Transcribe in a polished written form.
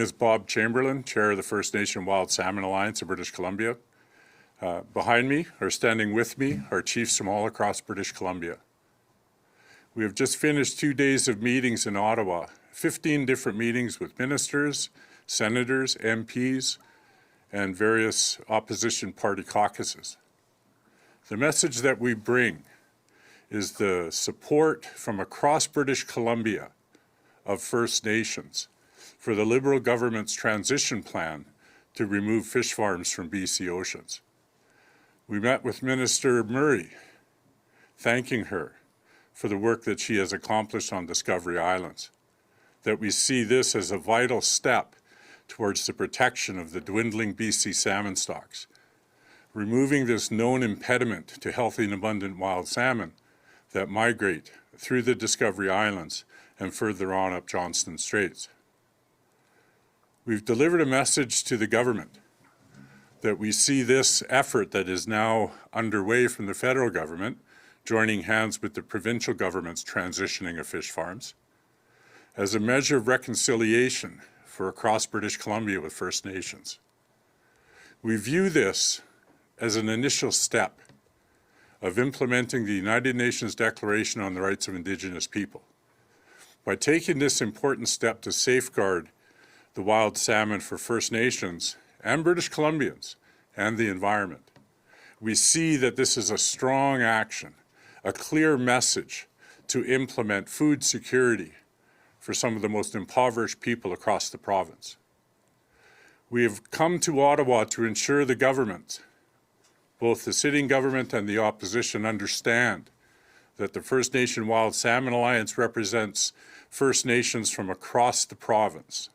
Is Bob Chamberlain, Chair of the First Nation Wild Salmon Alliance of British Columbia. Behind me, or standing with me, are chiefs from all across British Columbia. We have just finished 2 days of meetings in Ottawa, 15 different meetings with ministers, senators, MPs, and various opposition party caucuses. The message that we bring is the support from across British Columbia of First Nations for the Liberal government's transition plan to remove fish farms from BC oceans. We met with Minister Murray, thanking her for the work that she has accomplished on Discovery Islands, that we see this as a vital step towards the protection of the dwindling BC salmon stocks, removing this known impediment to healthy and abundant wild salmon that migrate through the Discovery Islands and further on up Johnston Straits. We've delivered a message to the government that we see this effort that is now underway from the federal government, joining hands with the provincial government's transitioning of fish farms, as a measure of reconciliation for across British Columbia with First Nations. We view this as an initial step of implementing the United Nations Declaration on the Rights of Indigenous People. By taking this important step to safeguard the wild salmon for First Nations and British Columbians and the environment, we see that this is a strong action, a clear message to implement food security for some of the most impoverished people across the province. We have come to Ottawa to ensure the government, both the sitting government and the opposition, understand that the First Nation Wild Salmon Alliance represents First Nations from across the province.